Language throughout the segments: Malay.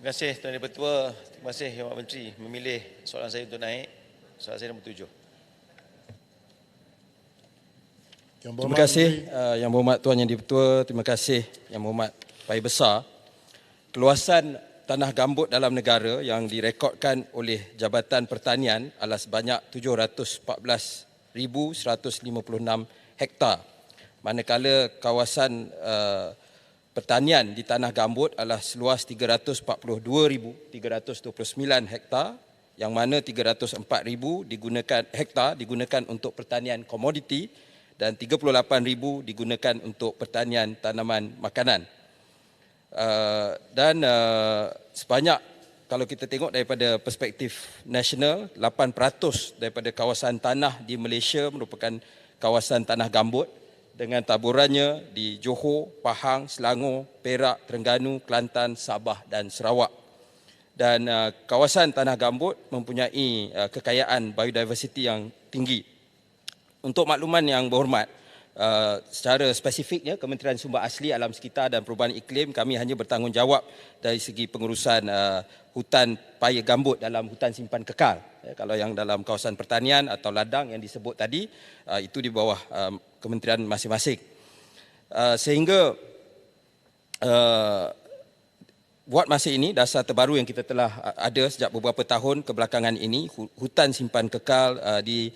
Terima kasih Tuan Dipertua. Terima kasih Yang Berhormat Menteri memilih soalan saya untuk naik. Soalan saya nombor 7. Terima kasih Yang Berhormat Tuan Yang Dipertua. Terima kasih Yang Berhormat Pai Besar. Keluasan tanah gambut dalam negara yang direkodkan oleh Jabatan Pertanian adalah sebanyak 714,156 hektar. Manakala kawasan pertanian di tanah gambut adalah seluas 342,329 hektar, yang mana 304,000 digunakan untuk pertanian komoditi dan 38,000 digunakan untuk pertanian tanaman makanan. Sebanyak, kalau kita tengok daripada perspektif nasional, 8% daripada kawasan tanah di Malaysia merupakan kawasan tanah gambut dengan taburannya di Johor, Pahang, Selangor, Perak, Terengganu, Kelantan, Sabah dan Sarawak. Dan kawasan tanah gambut mempunyai kekayaan biodiversiti yang tinggi. Untuk makluman yang berhormat, secara spesifiknya Kementerian Sumber Asli Alam Sekitar dan Perubahan Iklim, kami hanya bertanggungjawab dari segi pengurusan hutan paya gambut dalam hutan simpan kekal. Kalau yang dalam kawasan pertanian atau ladang yang disebut tadi, itu di bawah kementerian masing-masing. Sehingga buat masa ini, dasar terbaru yang kita telah ada sejak beberapa tahun kebelakangan ini, hutan simpan kekal di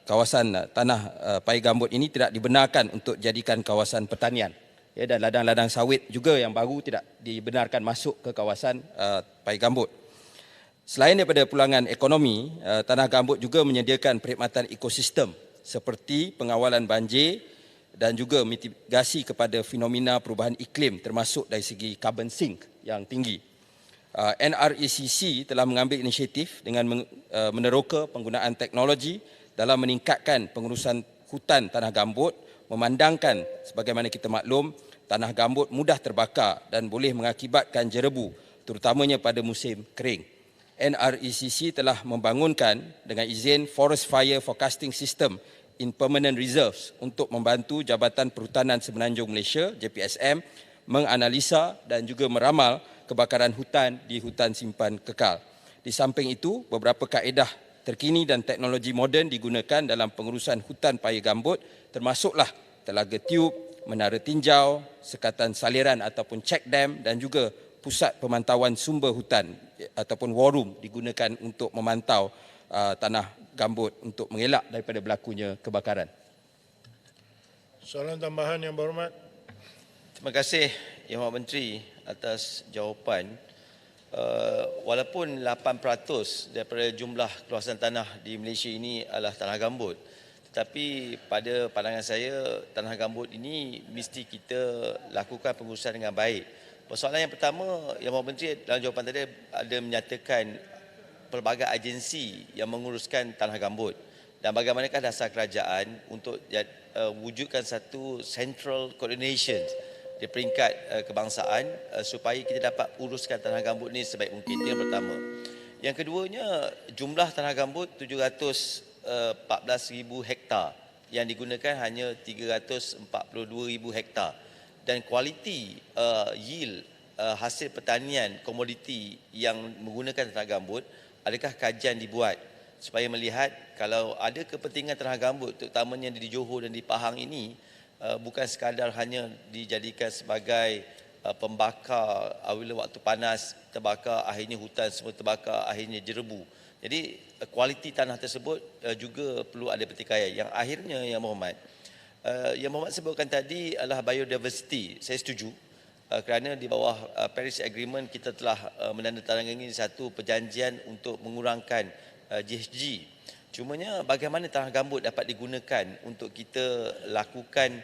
kawasan tanah paya gambut ini tidak dibenarkan untuk jadikan kawasan pertanian. Dan ladang-ladang sawit juga yang baru tidak dibenarkan masuk ke kawasan paya gambut. Selain daripada pulangan ekonomi, tanah gambut juga menyediakan perkhidmatan ekosistem seperti pengawalan banjir dan juga mitigasi kepada fenomena perubahan iklim termasuk dari segi carbon sink yang tinggi. NRECC telah mengambil inisiatif dengan meneroka penggunaan teknologi dalam meningkatkan pengurusan hutan tanah gambut, memandangkan sebagaimana kita maklum, tanah gambut mudah terbakar dan boleh mengakibatkan jerebu, terutamanya pada musim kering. NRECC telah membangunkan dengan izin Forest Fire Forecasting System in Permanent Reserves untuk membantu Jabatan Perhutanan Semenanjung Malaysia, JPSM, menganalisa dan juga meramal kebakaran hutan di hutan simpan kekal. Di samping itu, beberapa kaedah terkini dan teknologi moden digunakan dalam pengurusan hutan paya gambut, termasuklah telaga tiup, menara tinjau, sekatan saliran ataupun check dam dan juga pusat pemantauan sumber hutan ataupun war room digunakan untuk memantau tanah gambut untuk mengelak daripada berlakunya kebakaran. Soalan tambahan Yang Berhormat. Terima kasih Yang Berhormat Menteri atas jawapan. Walaupun 8% daripada jumlah keluasan tanah di Malaysia ini adalah tanah gambut, tetapi pada pandangan saya tanah gambut ini mesti kita lakukan pengurusan dengan baik. Persoalan yang pertama, Yang Berhormat Menteri dalam jawapan tadi ada menyatakan pelbagai agensi yang menguruskan tanah gambut dan bagaimanakah dasar kerajaan untuk wujudkan satu central coordination di peringkat kebangsaan supaya kita dapat uruskan tanah gambut ini sebaik mungkin. Itu yang pertama. Yang keduanya, jumlah tanah gambut 714,000 hektar yang digunakan hanya 342,000 hektar dan kualiti yield hasil pertanian komoditi yang menggunakan tanah gambut, adakah kajian dibuat supaya melihat kalau ada kepentingan tanah gambut terutamanya di Johor dan di Pahang ini bukan sekadar hanya dijadikan sebagai pembakar apabila waktu panas terbakar, akhirnya hutan semua terbakar, akhirnya jerebu. Jadi kualiti tanah tersebut juga perlu ada pertikaian. Yang akhirnya Yang Berhormat, Yang Berhormat sebutkan tadi adalah biodiversity. Saya setuju kerana di bawah Paris Agreement kita telah menandatangani satu perjanjian untuk mengurangkan GHG. Cumanya bagaimana tanah gambut dapat digunakan untuk kita lakukan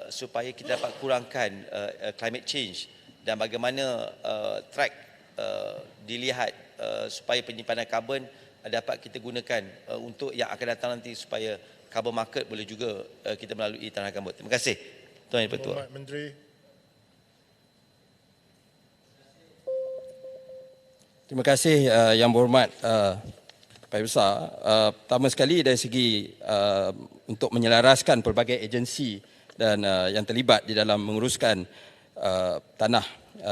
supaya kita dapat kurangkan climate change dan bagaimana track dilihat supaya penyimpanan karbon dapat kita gunakan untuk yang akan datang nanti supaya carbon market boleh juga kita melalui tanah gambut. Terima kasih Tuan Yang Berhormat Menteri. Terima kasih Yang Berhormat Pai Besar. Pertama sekali dari segi untuk menyelaraskan pelbagai agensi dan yang terlibat di dalam menguruskan tanah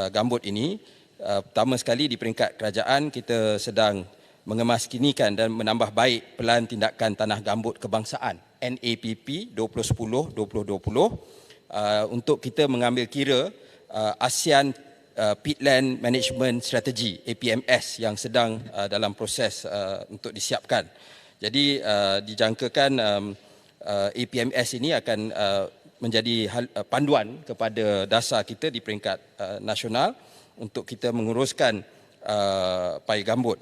gambut ini, Pertama sekali di peringkat kerajaan kita sedang mengemaskinikan dan menambah baik Pelan Tindakan Tanah Gambut Kebangsaan NAPP 2010-2020 untuk kita mengambil kira ASEAN Peatland Management Strategy APMS yang sedang dalam proses untuk disiapkan. Jadi dijangkakan APMS ini akan menjadi panduan kepada dasar kita di peringkat nasional untuk kita menguruskan paya gambut.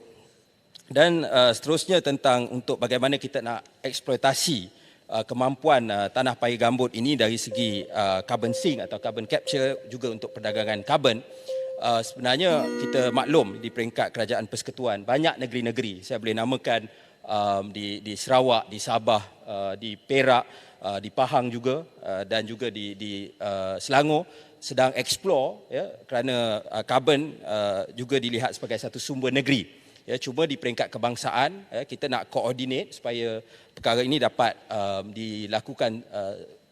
Dan seterusnya tentang untuk bagaimana kita nak eksploitasi kemampuan tanah paya gambut ini dari segi carbon sink atau carbon capture, juga untuk perdagangan karbon. Sebenarnya kita maklum di peringkat kerajaan persekutuan banyak negeri-negeri, saya boleh namakan di Sarawak, di Sabah, di Perak, di Pahang juga, dan juga di Selangor sedang explore, ya, kerana karbon juga dilihat sebagai satu sumber negeri. Ya, cuma di peringkat kebangsaan kita nak koordinate supaya perkara ini dapat dilakukan,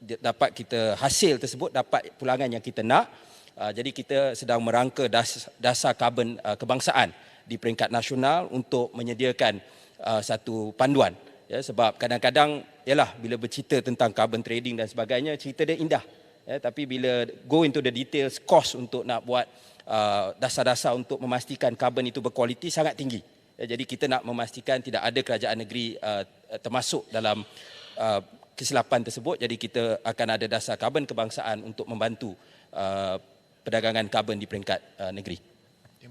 dapat kita hasil tersebut dapat pulangan yang kita nak. Jadi kita sedang merangka dasar karbon kebangsaan di peringkat nasional untuk menyediakan satu panduan. Ya, sebab kadang-kadang ialah bila bercerita tentang carbon trading dan sebagainya, cerita dia indah. Ya, tapi bila go into the details, cost untuk nak buat dasar-dasar untuk memastikan karbon itu berkualiti sangat tinggi. Ya, jadi kita nak memastikan tidak ada kerajaan negeri termasuk dalam kesilapan tersebut. Jadi kita akan ada dasar karbon kebangsaan untuk membantu perdagangan karbon di peringkat negeri.